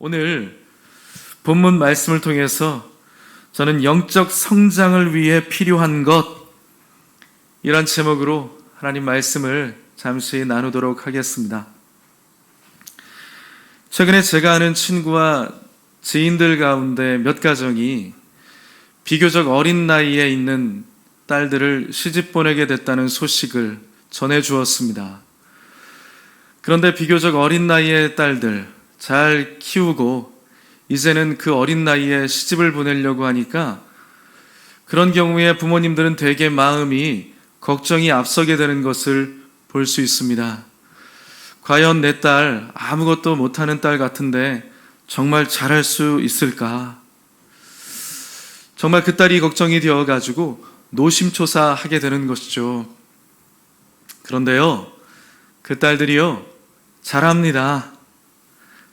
오늘 본문 말씀을 통해서 저는 영적 성장을 위해 필요한 것, 이런 제목으로 하나님 말씀을 잠시 나누도록 하겠습니다. 최근에 제가 아는 친구와 지인들 가운데 몇 가정이 비교적 어린 나이에 있는 딸들을 시집 보내게 됐다는 소식을 전해 주었습니다. 그런데 비교적 어린 나이의 딸들 잘 키우고 이제는 그 어린 나이에 시집을 보내려고 하니까 그런 경우에 부모님들은 대개 마음이 걱정이 앞서게 되는 것을 볼 수 있습니다. 과연 내 딸 아무것도 못하는 딸 같은데 정말 잘할 수 있을까? 정말 그 딸이 걱정이 되어가지고 노심초사하게 되는 것이죠. 그런데요, 그 딸들이요, 잘합니다.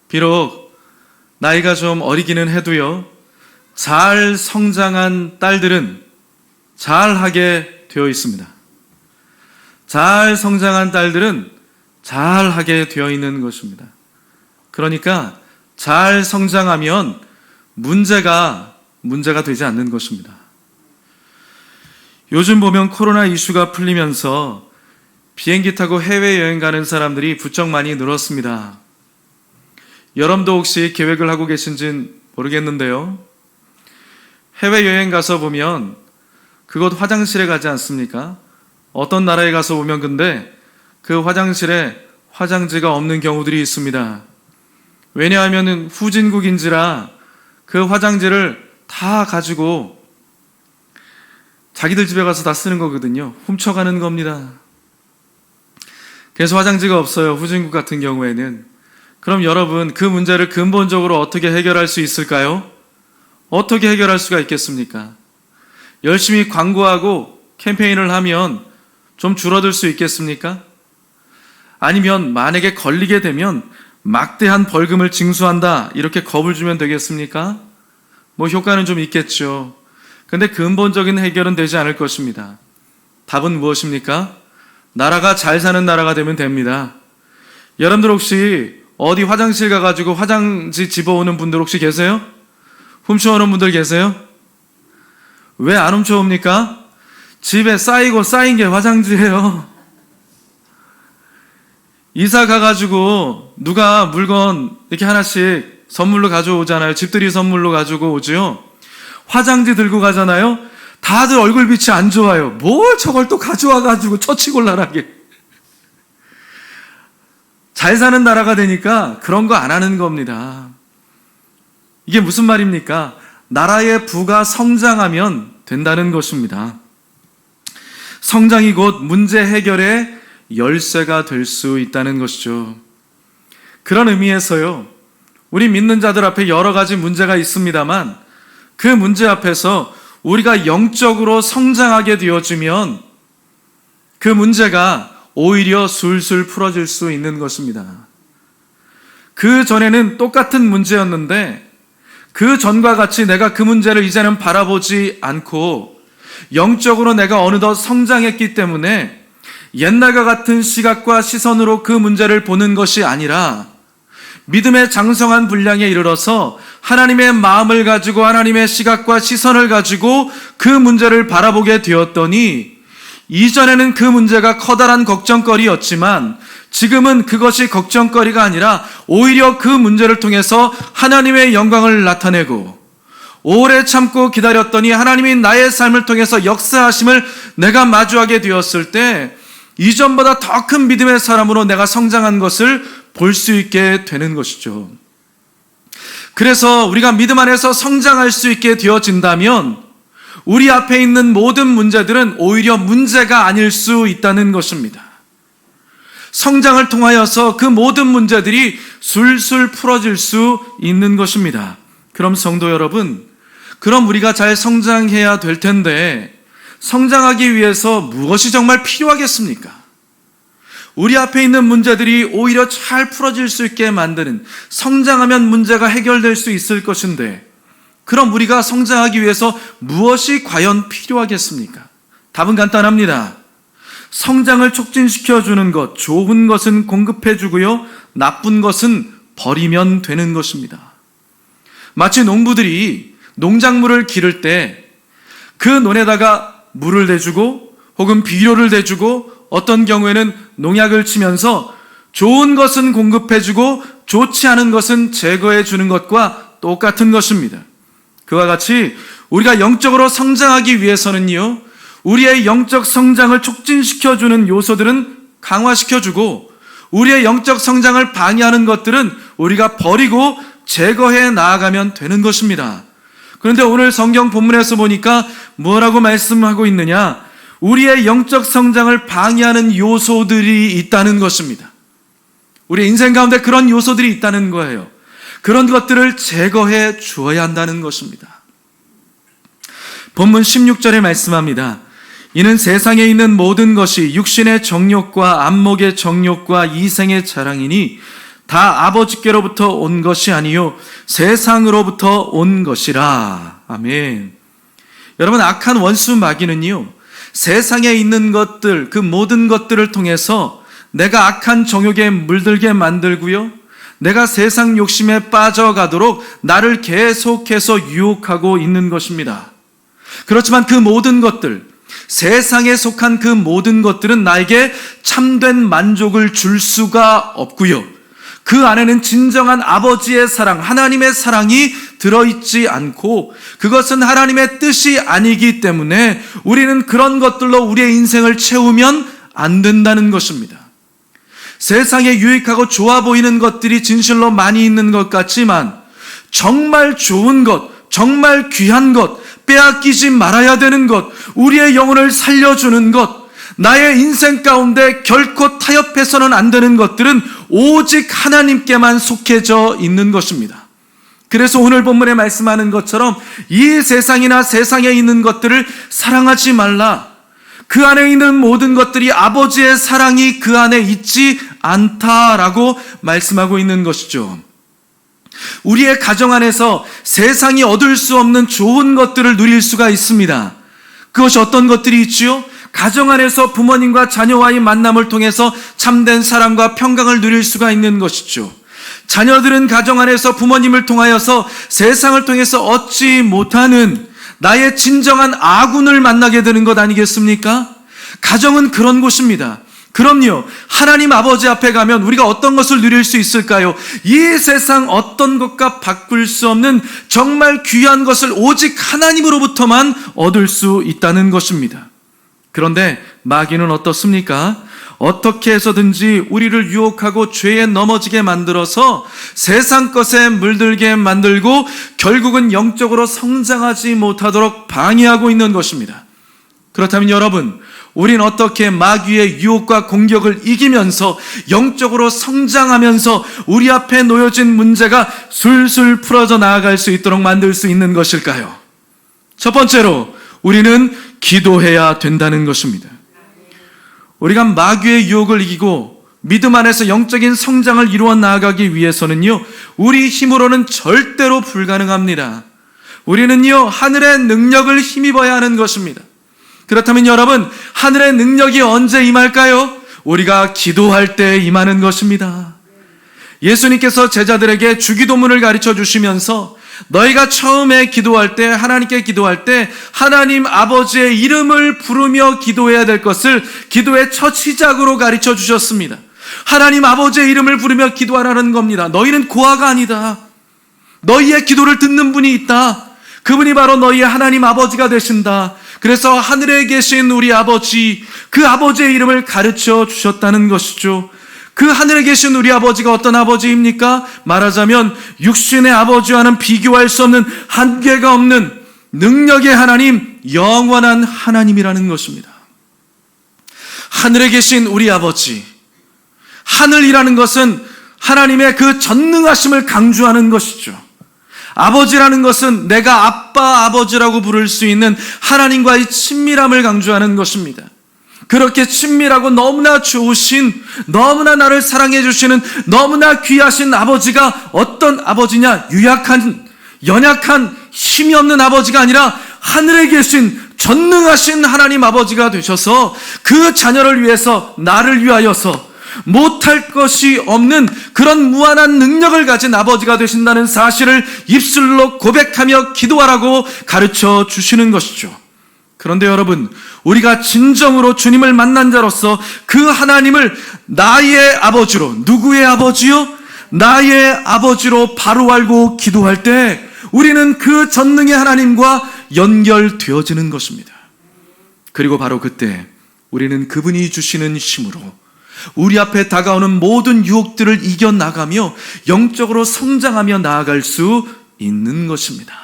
비록 나이가 좀 어리기는 해도요, 잘 성장한 딸들은 잘하게 되어 있습니다. 잘 성장한 딸들은 잘하게 되어 있는 것입니다. 그러니까 잘 성장하면 문제가 되지 않는 것입니다. 요즘 보면 코로나 이슈가 풀리면서 비행기 타고 해외여행 가는 사람들이 부쩍 많이 늘었습니다. 여러분도 혹시 계획을 하고 계신지는 모르겠는데요, 해외여행 가서 보면 그곳 화장실에 가지 않습니까? 어떤 나라에 가서 보면 근데 그 화장실에 화장지가 없는 경우들이 있습니다. 왜냐하면 후진국인지라 그 화장지를 다 가지고 자기들 집에 가서 다 쓰는 거거든요. 훔쳐가는 겁니다. 그래서 화장지가 없어요, 후진국 같은 경우에는. 그럼 여러분, 그 문제를 근본적으로 어떻게 해결할 수 있을까요? 어떻게 해결할 수가 있겠습니까? 열심히 광고하고 캠페인을 하면 좀 줄어들 수 있겠습니까? 아니면 만약에 걸리게 되면 막대한 벌금을 징수한다, 이렇게 겁을 주면 되겠습니까? 효과는 좀 있겠죠. 근데 근본적인 해결은 되지 않을 것입니다. 답은 무엇입니까? 나라가 잘 사는 나라가 되면 됩니다. 여러분들 혹시 어디 화장실 가가지고 화장지 집어오는 분들 혹시 계세요? 훔쳐오는 분들 계세요? 왜 안 훔쳐옵니까? 집에 쌓인 게 화장지예요. 이사 가가지고 누가 물건 이렇게 하나씩 선물로 가져오잖아요. 집들이 선물로 가지고 오죠. 화장지 들고 가잖아요. 다들 얼굴빛이 안 좋아요. 뭘 저걸 또 가져와가지고 처치곤란하게. 잘 사는 나라가 되니까 그런 거 안 하는 겁니다. 이게 무슨 말입니까? 나라의 부가 성장하면 된다는 것입니다. 성장이 곧 문제 해결의 열쇠가 될 수 있다는 것이죠. 그런 의미에서요, 우리 믿는 자들 앞에 여러 가지 문제가 있습니다만 그 문제 앞에서 우리가 영적으로 성장하게 되어지면 그 문제가 오히려 술술 풀어질 수 있는 것입니다. 그 전에는 똑같은 문제였는데 그 전과 같이 내가 그 문제를 이제는 바라보지 않고 영적으로 내가 어느덧 성장했기 때문에 옛날과 같은 시각과 시선으로 그 문제를 보는 것이 아니라 믿음의 장성한 분량에 이르러서 하나님의 마음을 가지고 하나님의 시각과 시선을 가지고 그 문제를 바라보게 되었더니 이전에는 그 문제가 커다란 걱정거리였지만 지금은 그것이 걱정거리가 아니라 오히려 그 문제를 통해서 하나님의 영광을 나타내고 오래 참고 기다렸더니 하나님이 나의 삶을 통해서 역사하심을 내가 마주하게 되었을 때 이전보다 더 큰 믿음의 사람으로 내가 성장한 것을 볼 수 있게 되는 것이죠. 그래서 우리가 믿음 안에서 성장할 수 있게 되어진다면 우리 앞에 있는 모든 문제들은 오히려 문제가 아닐 수 있다는 것입니다. 성장을 통하여서 그 모든 문제들이 술술 풀어질 수 있는 것입니다. 그럼 성도 여러분, 그럼 우리가 잘 성장해야 될 텐데 성장하기 위해서 무엇이 정말 필요하겠습니까? 우리 앞에 있는 문제들이 오히려 잘 풀어질 수 있게 만드는, 성장하면 문제가 해결될 수 있을 것인데 그럼 우리가 성장하기 위해서 무엇이 과연 필요하겠습니까? 답은 간단합니다. 성장을 촉진시켜주는 것, 좋은 것은 공급해주고요, 나쁜 것은 버리면 되는 것입니다. 마치 농부들이 농작물을 기를 때 그 논에다가 물을 대주고 혹은 비료를 대주고 어떤 경우에는 농약을 치면서 좋은 것은 공급해주고 좋지 않은 것은 제거해주는 것과 똑같은 것입니다. 그와 같이 우리가 영적으로 성장하기 위해서는요, 우리의 영적 성장을 촉진시켜주는 요소들은 강화시켜주고 우리의 영적 성장을 방해하는 것들은 우리가 버리고 제거해 나아가면 되는 것입니다. 그런데 오늘 성경 본문에서 보니까 뭐라고 말씀하고 있느냐? 우리의 영적 성장을 방해하는 요소들이 있다는 것입니다. 우리 인생 가운데 그런 요소들이 있다는 거예요. 그런 것들을 제거해 주어야 한다는 것입니다. 본문 16절에 말씀합니다. 이는 세상에 있는 모든 것이 육신의 정욕과 안목의 정욕과 이생의 자랑이니 다 아버지께로부터 온 것이 아니요 세상으로부터 온 것이라. 아멘. 여러분, 악한 원수 마귀는요, 세상에 있는 것들, 그 모든 것들을 통해서 내가 악한 정욕에 물들게 만들고요, 내가 세상 욕심에 빠져가도록 나를 계속해서 유혹하고 있는 것입니다. 그렇지만 그 모든 것들, 세상에 속한 그 모든 것들은 나에게 참된 만족을 줄 수가 없고요, 그 안에는 진정한 아버지의 사랑, 하나님의 사랑이 들어있지 않고 그것은 하나님의 뜻이 아니기 때문에 우리는 그런 것들로 우리의 인생을 채우면 안 된다는 것입니다. 세상에 유익하고 좋아 보이는 것들이 진실로 많이 있는 것 같지만 정말 좋은 것, 정말 귀한 것, 빼앗기지 말아야 되는 것, 우리의 영혼을 살려주는 것, 나의 인생 가운데 결코 타협해서는 안 되는 것들은 오직 하나님께만 속해져 있는 것입니다. 그래서 오늘 본문에 말씀하는 것처럼 이 세상이나 세상에 있는 것들을 사랑하지 말라. 그 안에 있는 모든 것들이 아버지의 사랑이 그 안에 있지 않다라고 말씀하고 있는 것이죠. 우리의 가정 안에서 세상이 얻을 수 없는 좋은 것들을 누릴 수가 있습니다. 그것이 어떤 것들이 있지요? 가정 안에서 부모님과 자녀와의 만남을 통해서 참된 사랑과 평강을 누릴 수가 있는 것이죠. 자녀들은 가정 안에서 부모님을 통하여서 세상을 통해서 얻지 못하는 나의 진정한 아군을 만나게 되는 것 아니겠습니까? 가정은 그런 곳입니다. 그럼요, 하나님 아버지 앞에 가면 우리가 어떤 것을 누릴 수 있을까요? 이 세상 어떤 것과 바꿀 수 없는 정말 귀한 것을 오직 하나님으로부터만 얻을 수 있다는 것입니다. 그런데 마귀는 어떻습니까? 어떻게 해서든지 우리를 유혹하고 죄에 넘어지게 만들어서 세상 것에 물들게 만들고 결국은 영적으로 성장하지 못하도록 방해하고 있는 것입니다. 그렇다면 여러분, 우린 어떻게 마귀의 유혹과 공격을 이기면서 영적으로 성장하면서 우리 앞에 놓여진 문제가 술술 풀어져 나아갈 수 있도록 만들 수 있는 것일까요? 첫 번째로 우리는 기도해야 된다는 것입니다. 우리가 마귀의 유혹을 이기고 믿음 안에서 영적인 성장을 이루어 나아가기 위해서는요, 우리 힘으로는 절대로 불가능합니다. 우리는요, 하늘의 능력을 힘입어야 하는 것입니다. 그렇다면 여러분, 하늘의 능력이 언제 임할까요? 우리가 기도할 때 임하는 것입니다. 예수님께서 제자들에게 주기도문을 가르쳐 주시면서 너희가 처음에 기도할 때, 하나님께 기도할 때 하나님 아버지의 이름을 부르며 기도해야 될 것을 기도의 첫 시작으로 가르쳐 주셨습니다. 하나님 아버지의 이름을 부르며 기도하라는 겁니다. 너희는 고아가 아니다. 너희의 기도를 듣는 분이 있다. 그분이 바로 너희의 하나님 아버지가 되신다. 그래서 하늘에 계신 우리 아버지, 그 아버지의 이름을 가르쳐 주셨다는 것이죠. 그 하늘에 계신 우리 아버지가 어떤 아버지입니까? 말하자면 육신의 아버지와는 비교할 수 없는, 한계가 없는 능력의 하나님, 영원한 하나님이라는 것입니다. 하늘에 계신 우리 아버지, 하늘이라는 것은 하나님의 그 전능하심을 강조하는 것이죠. 아버지라는 것은 내가 아빠, 아버지라고 부를 수 있는 하나님과의 친밀함을 강조하는 것입니다. 그렇게 친밀하고 너무나 좋으신, 너무나 나를 사랑해 주시는 너무나 귀하신 아버지가 어떤 아버지냐? 유약한, 연약한, 힘이 없는 아버지가 아니라 하늘에 계신 전능하신 하나님 아버지가 되셔서 그 자녀를 위해서, 나를 위하여서 못할 것이 없는 그런 무한한 능력을 가진 아버지가 되신다는 사실을 입술로 고백하며 기도하라고 가르쳐 주시는 것이죠. 그런데 여러분, 우리가 진정으로 주님을 만난 자로서 그 하나님을 나의 아버지로, 누구의 아버지요? 나의 아버지로 바로 알고 기도할 때 우리는 그 전능의 하나님과 연결되어지는 것입니다. 그리고 바로 그때 우리는 그분이 주시는 힘으로 우리 앞에 다가오는 모든 유혹들을 이겨나가며 영적으로 성장하며 나아갈 수 있는 것입니다.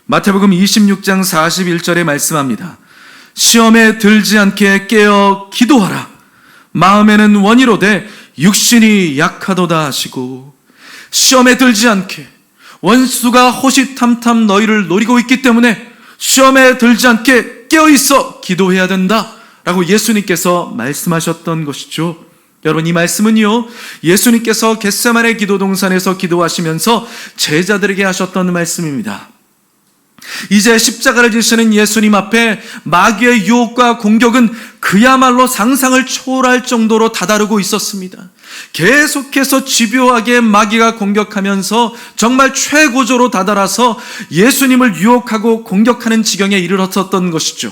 마태복음 26장 41절에 말씀합니다. 시험에 들지 않게 깨어 기도하라. 마음에는 원이로되 육신이 약하도다 하시고, 시험에 들지 않게, 원수가 호시탐탐 너희를 노리고 있기 때문에 시험에 들지 않게 깨어있어 기도해야 된다 라고 예수님께서 말씀하셨던 것이죠. 여러분, 이 말씀은요, 예수님께서 겟세마네 기도 동산에서 기도하시면서 제자들에게 하셨던 말씀입니다. 이제 십자가를 지시는 예수님 앞에 마귀의 유혹과 공격은 그야말로 상상을 초월할 정도로 다다르고 있었습니다. 계속해서 집요하게 마귀가 공격하면서 정말 최고조로 다다라서 예수님을 유혹하고 공격하는 지경에 이르렀었던 것이죠.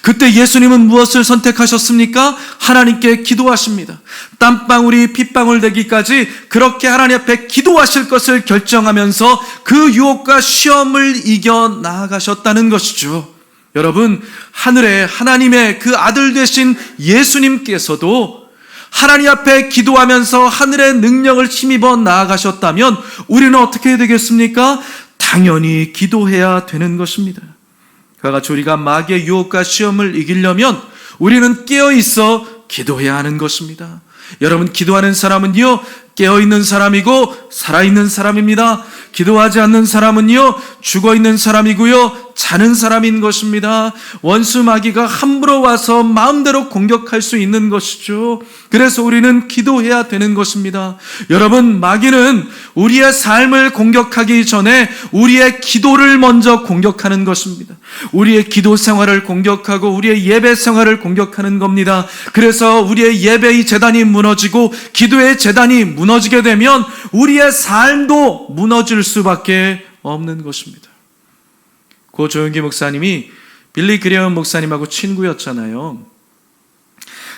그때 예수님은 무엇을 선택하셨습니까? 하나님께 기도하십니다. 땀방울이 핏방울 되기까지 그렇게 하나님 앞에 기도하실 것을 결정하면서 그 유혹과 시험을 이겨 나아가셨다는 것이죠. 여러분, 하늘에 하나님의 그 아들 되신 예수님께서도 하나님 앞에 기도하면서 하늘의 능력을 힘입어 나아가셨다면 우리는 어떻게 되겠습니까? 당연히 기도해야 되는 것입니다. 그와 같이 우리가 마귀의 유혹과 시험을 이기려면 우리는 깨어있어 기도해야 하는 것입니다. 여러분, 기도하는 사람은요, 깨어있는 사람이고 살아있는 사람입니다. 기도하지 않는 사람은요, 죽어있는 사람이고요, 자는 사람인 것입니다. 원수 마귀가 함부로 와서 마음대로 공격할 수 있는 것이죠. 그래서 우리는 기도해야 되는 것입니다. 여러분, 마귀는 우리의 삶을 공격하기 전에 우리의 기도를 먼저 공격하는 것입니다. 우리의 기도 생활을 공격하고 우리의 예배 생활을 공격하는 겁니다. 그래서 우리의 예배의 재단이 무너지고 기도의 재단이 무너지게 되면 우리의 삶도 무너질 수밖에 없는 것입니다. 고 조용기 목사님이 빌리 그레엄 목사님하고 친구였잖아요.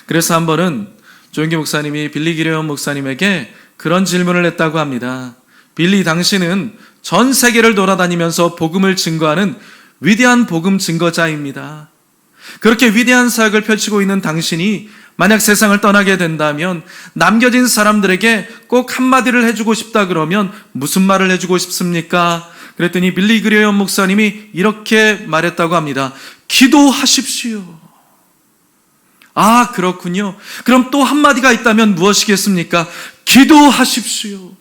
그래서 한 번은 조용기 목사님이 빌리 그레엄 목사님에게 그런 질문을 했다고 합니다. 빌리, 당신은 전 세계를 돌아다니면서 복음을 증거하는 위대한 복음 증거자입니다. 그렇게 위대한 사역을 펼치고 있는 당신이 만약 세상을 떠나게 된다면 남겨진 사람들에게 꼭 한마디를 해주고 싶다 그러면 무슨 말을 해주고 싶습니까? 그랬더니 빌리 그레엄 목사님이 이렇게 말했다고 합니다. 기도하십시오. 아, 그렇군요. 그럼 또 한마디가 있다면 무엇이겠습니까? 기도하십시오.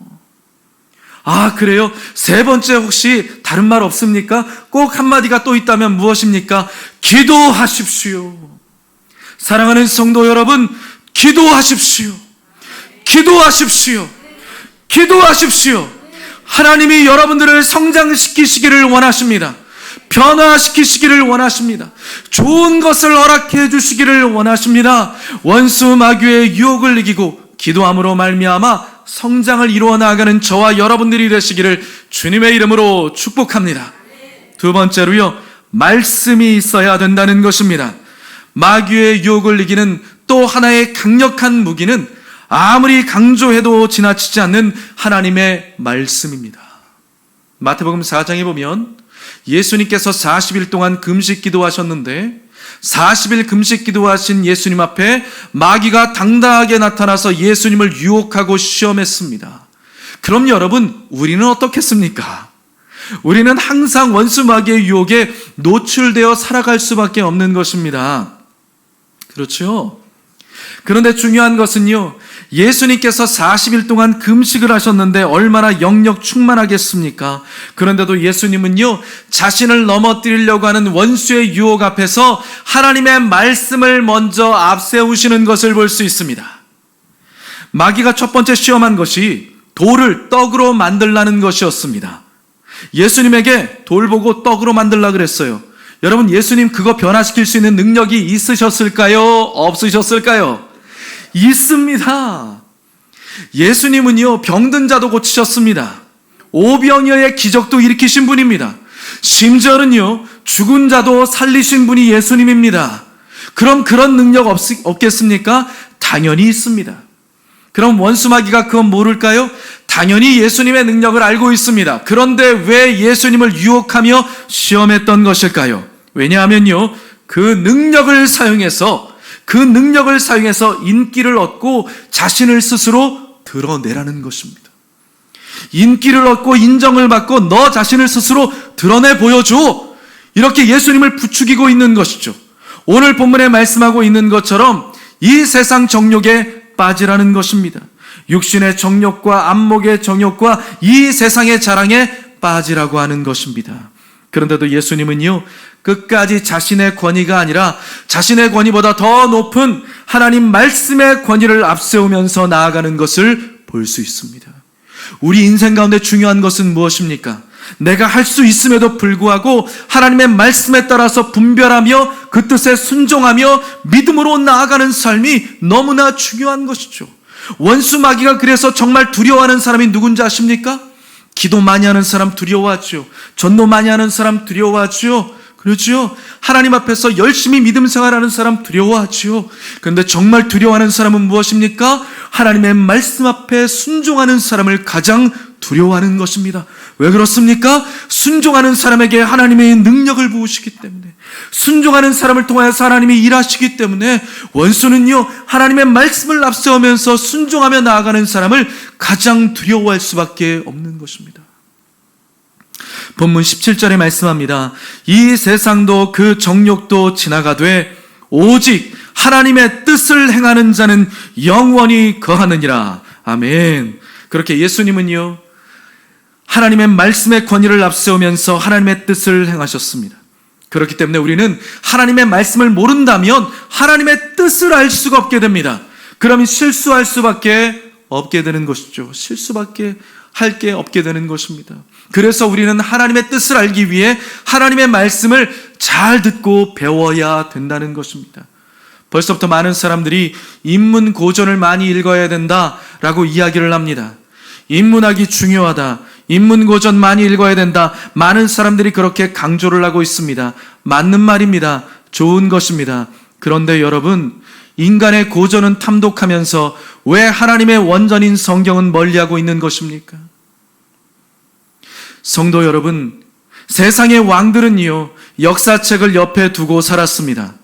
아, 그래요? 세 번째 혹시 다른 말 없습니까? 꼭 한마디가 또 있다면 무엇입니까? 기도하십시오. 사랑하는 성도 여러분, 기도하십시오. 기도하십시오. 기도하십시오. 하나님이 여러분들을 성장시키시기를 원하십니다. 변화시키시기를 원하십니다. 좋은 것을 허락해 주시기를 원하십니다. 원수 마귀의 유혹을 이기고 기도함으로 말미암아 성장을 이루어 나가는 저와 여러분들이 되시기를 주님의 이름으로 축복합니다. 두 번째로요, 말씀이 있어야 된다는 것입니다. 마귀의 유혹을 이기는 또 하나의 강력한 무기는 아무리 강조해도 지나치지 않는 하나님의 말씀입니다. 마태복음 4장에 보면 예수님께서 40일 동안 금식 기도하셨는데 40일 금식 기도하신 예수님 앞에 마귀가 당당하게 나타나서 예수님을 유혹하고 시험했습니다. 그럼 여러분, 우리는 어떻겠습니까? 우리는 항상 원수 마귀의 유혹에 노출되어 살아갈 수밖에 없는 것입니다. 그렇죠? 그런데 중요한 것은요, 예수님께서 40일 동안 금식을 하셨는데 얼마나 영력 충만하겠습니까? 그런데도 예수님은요, 자신을 넘어뜨리려고 하는 원수의 유혹 앞에서 하나님의 말씀을 먼저 앞세우시는 것을 볼 수 있습니다. 마귀가 첫 번째 시험한 것이 돌을 떡으로 만들라는 것이었습니다. 예수님에게 돌 보고 떡으로 만들라 그랬어요. 여러분, 예수님 그거 변화시킬 수 있는 능력이 있으셨을까요? 없으셨을까요? 있습니다. 예수님은요, 병든 자도 고치셨습니다. 오병이어의 기적도 일으키신 분입니다. 심지어는요, 죽은 자도 살리신 분이 예수님입니다. 그럼 그런 능력 없겠습니까? 당연히 있습니다. 그럼 원수마귀가 그건 모를까요? 당연히 예수님의 능력을 알고 있습니다. 그런데 왜 예수님을 유혹하며 시험했던 것일까요? 왜냐하면요, 그 능력을 사용해서 인기를 얻고 자신을 스스로 드러내라는 것입니다. 인기를 얻고 인정을 받고 너 자신을 스스로 드러내 보여줘. 이렇게 예수님을 부추기고 있는 것이죠. 오늘 본문에 말씀하고 있는 것처럼 이 세상 정욕에 빠지라는 것입니다. 육신의 정욕과 안목의 정욕과 이 세상의 자랑에 빠지라고 하는 것입니다. 그런데도 예수님은요, 끝까지 자신의 권위가 아니라 자신의 권위보다 더 높은 하나님 말씀의 권위를 앞세우면서 나아가는 것을 볼 수 있습니다. 우리 인생 가운데 중요한 것은 무엇입니까? 내가 할 수 있음에도 불구하고 하나님의 말씀에 따라서 분별하며 그 뜻에 순종하며 믿음으로 나아가는 삶이 너무나 중요한 것이죠. 원수 마귀가 그래서 정말 두려워하는 사람이 누군지 아십니까? 기도 많이 하는 사람 두려워하죠. 전도 많이 하는 사람 두려워하죠. 그렇죠? 하나님 앞에서 열심히 믿음 생활하는 사람 두려워하죠. 그런데 정말 두려워하는 사람은 무엇입니까? 하나님의 말씀 앞에 순종하는 사람을 가장 두려워하는 것입니다. 왜 그렇습니까? 순종하는 사람에게 하나님의 능력을 부으시기 때문에, 순종하는 사람을 통하여서 하나님이 일하시기 때문에 원수는요, 하나님의 말씀을 앞세우면서 순종하며 나아가는 사람을 가장 두려워할 수밖에 없는 것입니다. 본문 17절에 말씀합니다. 이 세상도 그 정욕도 지나가되 오직 하나님의 뜻을 행하는 자는 영원히 거하느니라. 아멘. 그렇게 예수님은요, 하나님의 말씀의 권위를 앞세우면서 하나님의 뜻을 행하셨습니다. 그렇기 때문에 우리는 하나님의 말씀을 모른다면 하나님의 뜻을 알 수가 없게 됩니다. 그러면 실수할 수밖에 없게 되는 것이죠. 실수밖에 할 게 없게 되는 것입니다. 그래서 우리는 하나님의 뜻을 알기 위해 하나님의 말씀을 잘 듣고 배워야 된다는 것입니다. 벌써부터 많은 사람들이 인문 고전을 많이 읽어야 된다라고 이야기를 합니다. 인문학이 중요하다, 인문 고전 많이 읽어야 된다, 많은 사람들이 그렇게 강조를 하고 있습니다. 맞는 말입니다. 좋은 것입니다. 그런데 여러분, 인간의 고전은 탐독하면서 왜 하나님의 원전인 성경은 멀리하고 있는 것입니까? 성도 여러분, 세상의 왕들은요, 역사책을 옆에 두고 살았습니다.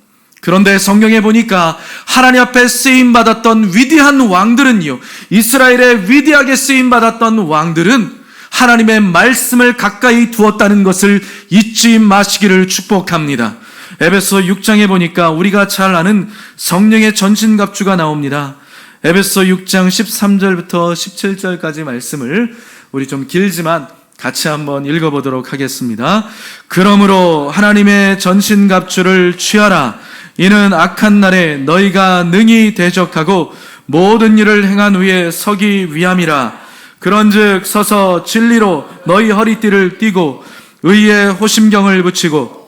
그런데 성경에 보니까 하나님 앞에 쓰임받았던 위대한 왕들은요, 이스라엘에 위대하게 쓰임받았던 왕들은 하나님의 말씀을 가까이 두었다는 것을 잊지 마시기를 축복합니다. 에베소 6장에 보니까 우리가 잘 아는 성령의 전신갑주가 나옵니다. 에베소 6장 13절부터 17절까지 말씀을 우리 좀 길지만 같이 한번 읽어보도록 하겠습니다. 그러므로 하나님의 전신갑주를 취하라. 이는 악한 날에 너희가 능히 대적하고 모든 일을 행한 후에 서기 위함이라. 그런즉 서서 진리로 너희 허리띠를 띠고 의의 호심경을 붙이고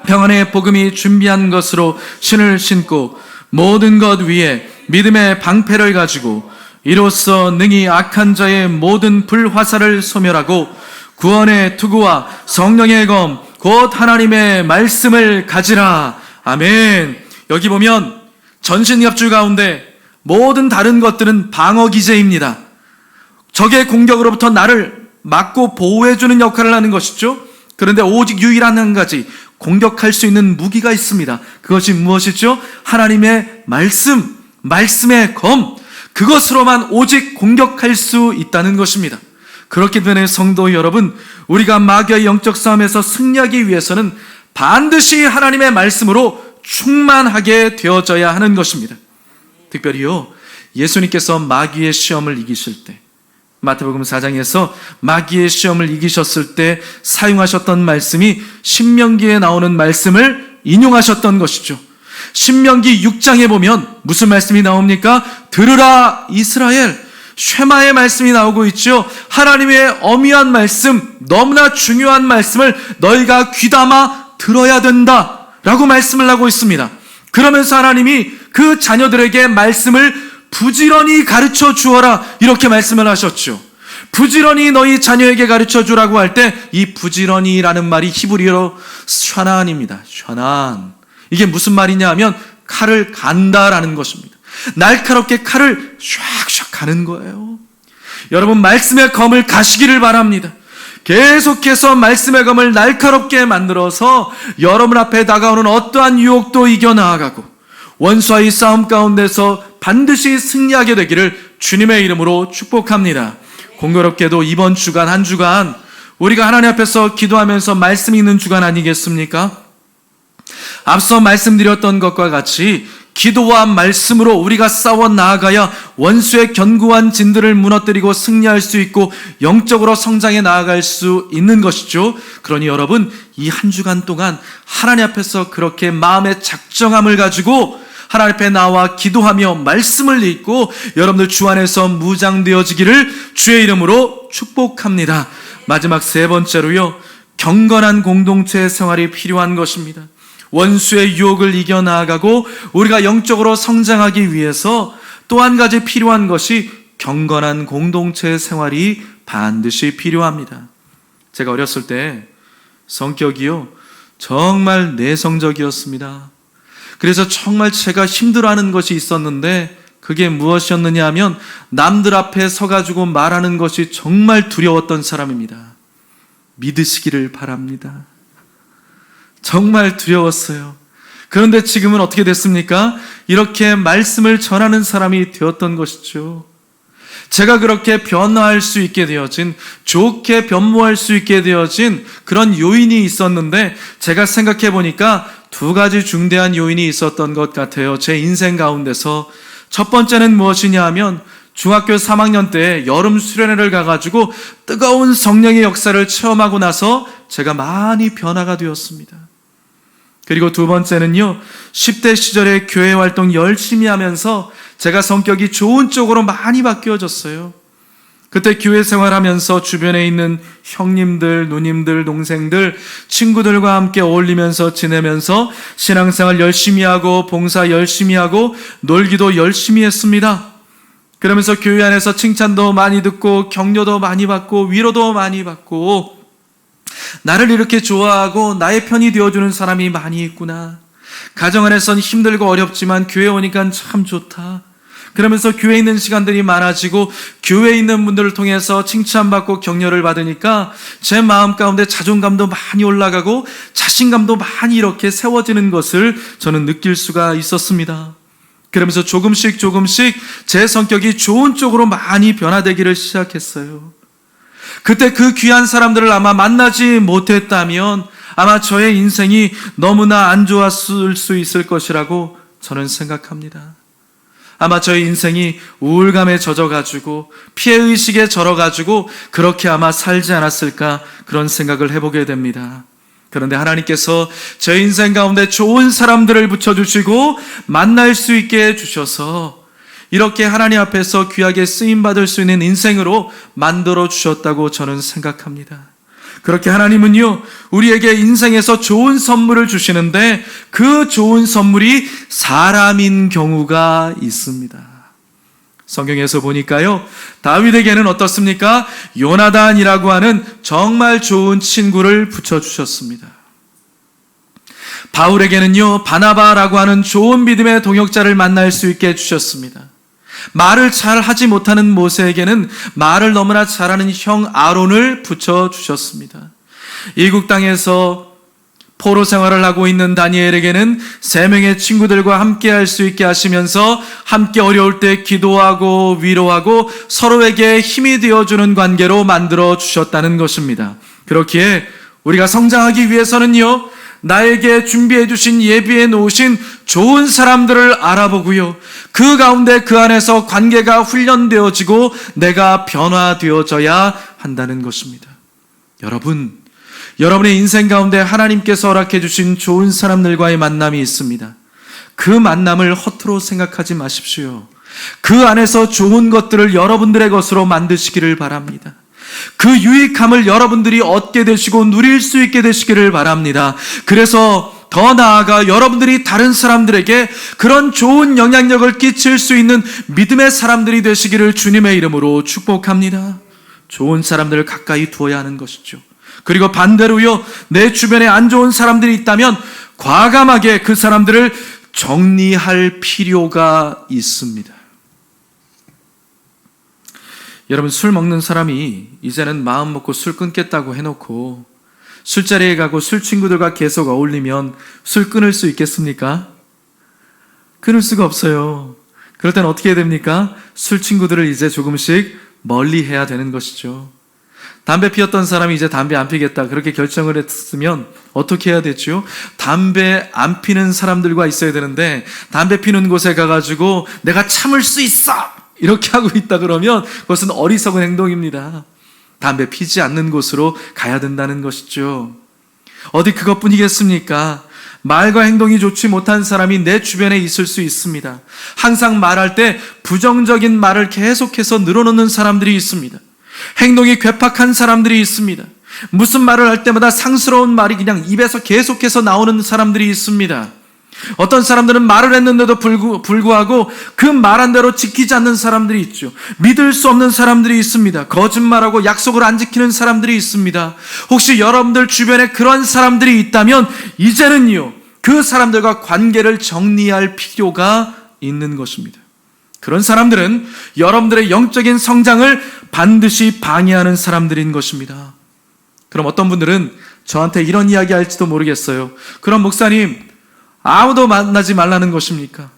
평안의 복음이 준비한 것으로 신을 신고 모든 것 위에 믿음의 방패를 가지고 이로써 능히 악한 자의 모든 불화살을 소멸하고 구원의 투구와 성령의 검 곧 하나님의 말씀을 가지라. 아멘. 여기 보면 전신갑주 가운데 모든 다른 것들은 방어 기제입니다. 적의 공격으로부터 나를 막고 보호해주는 역할을 하는 것이죠. 그런데 오직 유일한 한 가지 공격할 수 있는 무기가 있습니다. 그것이 무엇이죠? 하나님의 말씀, 말씀의 검, 그것으로만 오직 공격할 수 있다는 것입니다. 그렇기 때문에 성도 여러분, 우리가 마귀의 영적 싸움에서 승리하기 위해서는 반드시 하나님의 말씀으로 충만하게 되어져야 하는 것입니다. 특별히요, 예수님께서 마귀의 시험을 이기실 때, 마태복음 4장에서 마귀의 시험을 이기셨을 때 사용하셨던 말씀이 신명기에 나오는 말씀을 인용하셨던 것이죠. 신명기 6장에 보면 무슨 말씀이 나옵니까? 들으라 이스라엘, 쉐마의 말씀이 나오고 있죠. 하나님의 엄위한 말씀, 너무나 중요한 말씀을 너희가 귀담아 들어야 된다 라고 말씀을 하고 있습니다. 그러면서 하나님이 그 자녀들에게 말씀을 부지런히 가르쳐 주어라, 이렇게 말씀을 하셨죠. 부지런히 너희 자녀에게 가르쳐 주라고 할 때 이 부지런히라는 말이 히브리어로 샤난입니다. 샤난. 이게 무슨 말이냐 하면 칼을 간다라는 것입니다. 날카롭게 칼을 샥샥 가는 거예요. 여러분, 말씀의 검을 가시기를 바랍니다. 계속해서 말씀의 검을 날카롭게 만들어서 여러분 앞에 다가오는 어떠한 유혹도 이겨나가고 원수와의 싸움 가운데서 반드시 승리하게 되기를 주님의 이름으로 축복합니다. 공교롭게도 이번 주간 한 주간 우리가 하나님 앞에서 기도하면서 말씀이 있는 주간 아니겠습니까? 앞서 말씀드렸던 것과 같이 기도와 말씀으로 우리가 싸워 나아가야 원수의 견고한 진들을 무너뜨리고 승리할 수 있고 영적으로 성장해 나아갈 수 있는 것이죠. 그러니 여러분, 이 한 주간 동안 하나님 앞에서 그렇게 마음의 작정함을 가지고 하나님 앞에 나와 기도하며 말씀을 읽고 여러분들 주 안에서 무장되어지기를 주의 이름으로 축복합니다. 마지막 세 번째로요, 경건한 공동체 생활이 필요한 것입니다. 원수의 유혹을 이겨나가고 우리가 영적으로 성장하기 위해서 또 한 가지 필요한 것이 경건한 공동체 생활이 반드시 필요합니다. 제가 어렸을 때 성격이요, 정말 내성적이었습니다. 그래서 정말 제가 힘들어하는 것이 있었는데 그게 무엇이었느냐 하면 남들 앞에 서가지고 말하는 것이 정말 두려웠던 사람입니다. 믿으시기를 바랍니다. 정말 두려웠어요. 그런데 지금은 어떻게 됐습니까? 이렇게 말씀을 전하는 사람이 되었던 것이죠. 제가 그렇게 변화할 수 있게 되어진, 좋게 변모할 수 있게 되어진 그런 요인이 있었는데 제가 생각해 보니까 두 가지 중대한 요인이 있었던 것 같아요. 제 인생 가운데서. 첫 번째는 무엇이냐 하면 중학교 3학년 때 여름 수련회를 가가지고 뜨거운 성령의 역사를 체험하고 나서 제가 많이 변화가 되었습니다. 그리고 두 번째는요, 10대 시절에 교회 활동 열심히 하면서 제가 성격이 좋은 쪽으로 많이 바뀌어졌어요. 그때 교회 생활하면서 주변에 있는 형님들, 누님들, 동생들, 친구들과 함께 어울리면서 지내면서 신앙생활 열심히 하고 봉사 열심히 하고 놀기도 열심히 했습니다. 그러면서 교회 안에서 칭찬도 많이 듣고 격려도 많이 받고 위로도 많이 받고 나를 이렇게 좋아하고 나의 편이 되어주는 사람이 많이 있구나. 가정 안에선 힘들고 어렵지만 교회 오니까 참 좋다. 그러면서 교회에 있는 시간들이 많아지고 교회에 있는 분들을 통해서 칭찬받고 격려를 받으니까 제 마음 가운데 자존감도 많이 올라가고 자신감도 많이 이렇게 세워지는 것을 저는 느낄 수가 있었습니다. 그러면서 조금씩 제 성격이 좋은 쪽으로 많이 변화되기를 시작했어요. 그때 그 귀한 사람들을 아마 만나지 못했다면 아마 저의 인생이 너무나 안 좋았을 수 있을 것이라고 저는 생각합니다. 아마 저의 인생이 우울감에 젖어가지고 피해의식에 절어가지고 그렇게 아마 살지 않았을까 그런 생각을 해보게 됩니다. 그런데 하나님께서 제 인생 가운데 좋은 사람들을 붙여주시고 만날 수 있게 해주셔서 이렇게 하나님 앞에서 귀하게 쓰임받을 수 있는 인생으로 만들어 주셨다고 저는 생각합니다. 그렇게 하나님은요, 우리에게 인생에서 좋은 선물을 주시는데 그 좋은 선물이 사람인 경우가 있습니다. 성경에서 보니까요, 다윗에게는 어떻습니까? 요나단이라고 하는 정말 좋은 친구를 붙여주셨습니다. 바울에게는요, 바나바라고 하는 좋은 믿음의 동역자를 만날 수 있게 해주셨습니다. 말을 잘 하지 못하는 모세에게는 말을 너무나 잘하는 형 아론을 붙여주셨습니다. 이국 땅에서 포로 생활을 하고 있는 다니엘에게는 3명의 친구들과 함께 할 수 있게 하시면서 함께 어려울 때 기도하고 위로하고 서로에게 힘이 되어주는 관계로 만들어 주셨다는 것입니다. 그렇기에 우리가 성장하기 위해서는요, 나에게 준비해 주신 예비해 놓으신 좋은 사람들을 알아보고요, 그 가운데 그 안에서 관계가 훈련되어지고 내가 변화되어져야 한다는 것입니다. 여러분의 인생 가운데 하나님께서 허락해 주신 좋은 사람들과의 만남이 있습니다. 그 만남을 허투루 생각하지 마십시오. 그 안에서 좋은 것들을 여러분들의 것으로 만드시기를 바랍니다. 그 유익함을 여러분들이 얻게 되시고 누릴 수 있게 되시기를 바랍니다. 그래서 더 나아가 여러분들이 다른 사람들에게 그런 좋은 영향력을 끼칠 수 있는 믿음의 사람들이 되시기를 주님의 이름으로 축복합니다. 좋은 사람들을 가까이 두어야 하는 것이죠. 그리고 반대로요, 내 주변에 안 좋은 사람들이 있다면 과감하게 그 사람들을 정리할 필요가 있습니다. 여러분, 술 먹는 사람이 이제는 마음 먹고 술 끊겠다고 해놓고 술자리에 가고 술 친구들과 계속 어울리면 술 끊을 수 있겠습니까? 끊을 수가 없어요. 그럴 땐 어떻게 해야 됩니까? 술 친구들을 이제 조금씩 멀리 해야 되는 것이죠. 담배 피웠던 사람이 이제 담배 안 피겠다 그렇게 결정을 했으면 어떻게 해야 되죠? 담배 안 피는 사람들과 있어야 되는데 담배 피는 곳에 가가지고 내가 참을 수 있어! 이렇게 하고 있다 그러면 그것은 어리석은 행동입니다. 담배 피지 않는 곳으로 가야 된다는 것이죠. 어디 그것뿐이겠습니까? 말과 행동이 좋지 못한 사람이 내 주변에 있을 수 있습니다. 항상 말할 때 부정적인 말을 계속해서 늘어놓는 사람들이 있습니다. 행동이 괴팍한 사람들이 있습니다. 무슨 말을 할 때마다 상스러운 말이 그냥 입에서 계속해서 나오는 사람들이 있습니다. 어떤 사람들은 말을 했는데도 불구하고 그 말한 대로 지키지 않는 사람들이 있죠. 믿을 수 없는 사람들이 있습니다. 거짓말하고 약속을 안 지키는 사람들이 있습니다. 혹시 여러분들 주변에 그런 사람들이 있다면 이제는요, 그 사람들과 관계를 정리할 필요가 있는 것입니다. 그런 사람들은 여러분들의 영적인 성장을 반드시 방해하는 사람들인 것입니다. 그럼 어떤 분들은 저한테 이런 이야기 할지도 모르겠어요. 그럼 목사님, 아무도 만나지 말라는 것입니까?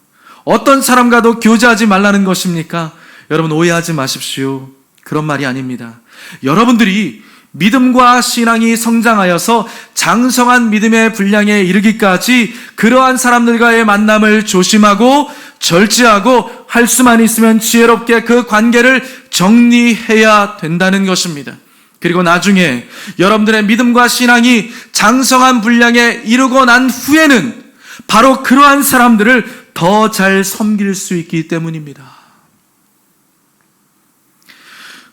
어떤 사람과도 교제하지 말라는 것입니까? 여러분, 오해하지 마십시오. 그런 말이 아닙니다. 여러분들이 믿음과 신앙이 성장하여서 장성한 믿음의 분량에 이르기까지 그러한 사람들과의 만남을 조심하고 절제하고 할 수만 있으면 지혜롭게 그 관계를 정리해야 된다는 것입니다. 그리고 나중에 여러분들의 믿음과 신앙이 장성한 분량에 이르고 난 후에는 바로 그러한 사람들을 더 잘 섬길 수 있기 때문입니다.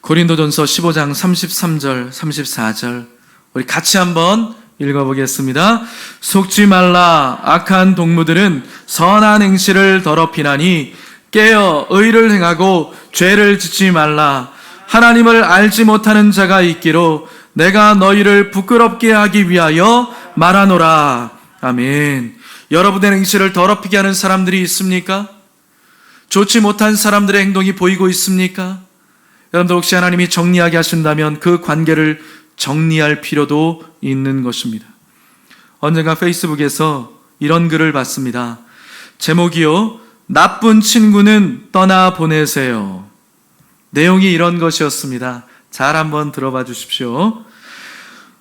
고린도전서 15장 33절, 34절 우리 같이 한번 읽어보겠습니다. 속지 말라. 악한 동무들은 선한 행실을 더럽히나니 깨어 의를 행하고 죄를 짓지 말라. 하나님을 알지 못하는 자가 있기로 내가 너희를 부끄럽게 하기 위하여 말하노라. 아멘. 여러분의 행실을 더럽히게 하는 사람들이 있습니까? 좋지 못한 사람들의 행동이 보이고 있습니까? 여러분들 혹시 하나님이 정리하게 하신다면 그 관계를 정리할 필요도 있는 것입니다. 언젠가 페이스북에서 이런 글을 봤습니다. 제목이요, 나쁜 친구는 떠나보내세요. 내용이 이런 것이었습니다. 잘 한번 들어봐 주십시오.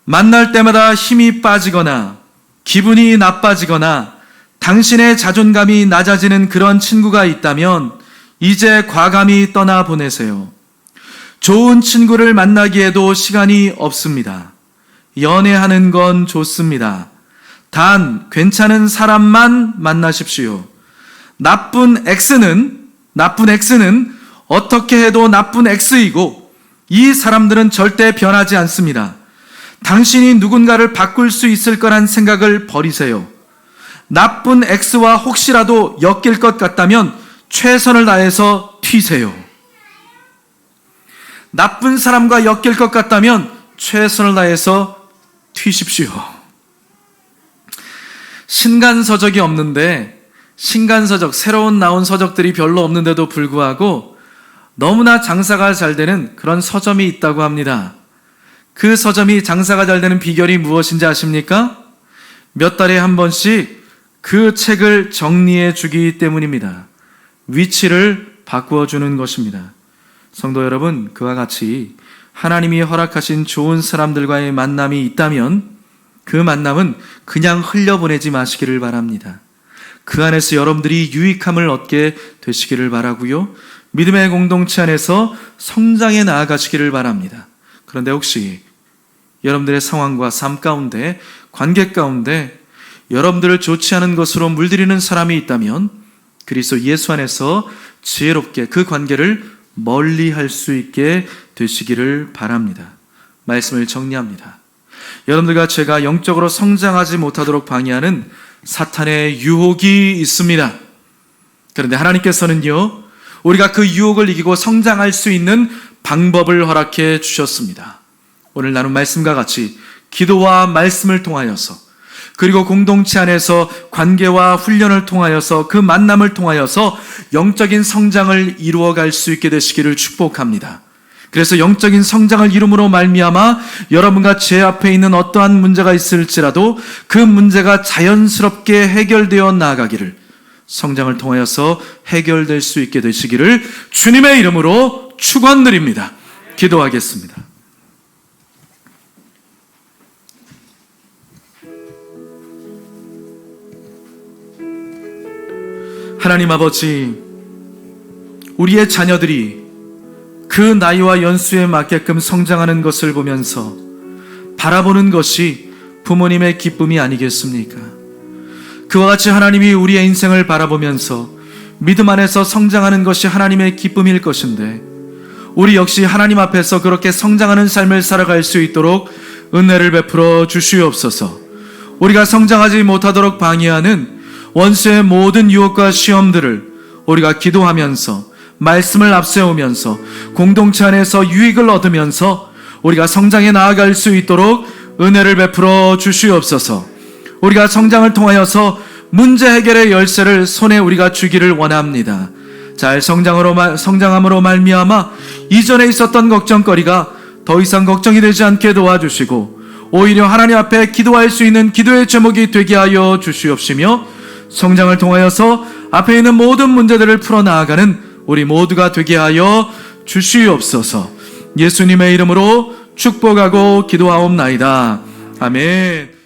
만날 때마다 힘이 빠지거나 기분이 나빠지거나 당신의 자존감이 낮아지는 그런 친구가 있다면 이제 과감히 떠나보내세요. 좋은 친구를 만나기에도 시간이 없습니다. 연애하는 건 좋습니다. 단 괜찮은 사람만 만나십시오. 나쁜 X는 어떻게 해도 나쁜 X이고 이 사람들은 절대 변하지 않습니다. 당신이 누군가를 바꿀 수 있을 거란 생각을 버리세요. 나쁜 X와 혹시라도 엮일 것 같다면 최선을 다해서 튀세요. 나쁜 사람과 엮일 것 같다면 최선을 다해서 튀십시오. 신간서적이 없는데, 신간서적, 새로운 나온 서적들이 별로 없는데도 불구하고 너무나 장사가 잘 되는 그런 서점이 있다고 합니다. 그 서점이 장사가 잘 되는 비결이 무엇인지 아십니까? 몇 달에 한 번씩 그 책을 정리해 주기 때문입니다. 위치를 바꾸어 주는 것입니다. 성도 여러분, 그와 같이 하나님이 허락하신 좋은 사람들과의 만남이 있다면 그 만남은 그냥 흘려보내지 마시기를 바랍니다. 그 안에서 여러분들이 유익함을 얻게 되시기를 바라고요. 믿음의 공동체 안에서 성장해 나아가시기를 바랍니다. 그런데 혹시 여러분들의 상황과 삶 가운데, 관계 가운데 여러분들을 좋지 않은 것으로 물들이는 사람이 있다면 그리스도 예수 안에서 지혜롭게 그 관계를 멀리할 수 있게 되시기를 바랍니다. 말씀을 정리합니다. 여러분들과 제가 영적으로 성장하지 못하도록 방해하는 사탄의 유혹이 있습니다. 그런데 하나님께서는요, 우리가 그 유혹을 이기고 성장할 수 있는 방법을 허락해 주셨습니다. 오늘 나눈 말씀과 같이 기도와 말씀을 통하여서, 그리고 공동체 안에서 관계와 훈련을 통하여서, 그 만남을 통하여서 영적인 성장을 이루어갈 수 있게 되시기를 축복합니다. 그래서 영적인 성장을 이룸으로 말미암아 여러분과 제 앞에 있는 어떠한 문제가 있을지라도 그 문제가 자연스럽게 해결되어 나아가기를, 성장을 통하여서 해결될 수 있게 되시기를 주님의 이름으로 축원드립니다. 기도하겠습니다. 하나님 아버지, 우리의 자녀들이 그 나이와 연수에 맞게끔 성장하는 것을 보면서 바라보는 것이 부모님의 기쁨이 아니겠습니까? 그와 같이 하나님이 우리의 인생을 바라보면서 믿음 안에서 성장하는 것이 하나님의 기쁨일 것인데, 우리 역시 하나님 앞에서 그렇게 성장하는 삶을 살아갈 수 있도록 은혜를 베풀어 주시옵소서. 우리가 성장하지 못하도록 방해하는 원수의 모든 유혹과 시험들을 우리가 기도하면서, 말씀을 앞세우면서, 공동체 안에서 유익을 얻으면서 우리가 성장해 나아갈 수 있도록 은혜를 베풀어 주시옵소서. 우리가 성장을 통하여서 문제 해결의 열쇠를 손에 우리가 쥐기를 원합니다. 잘 성장함으로 말미암아 이전에 있었던 걱정거리가 더 이상 걱정이 되지 않게 도와주시고, 오히려 하나님 앞에 기도할 수 있는 기도의 제목이 되게 하여 주시옵시며, 성장을 통하여서 앞에 있는 모든 문제들을 풀어나가는 우리 모두가 되게 하여 주시옵소서. 예수님의 이름으로 축복하고 기도하옵나이다. 아멘.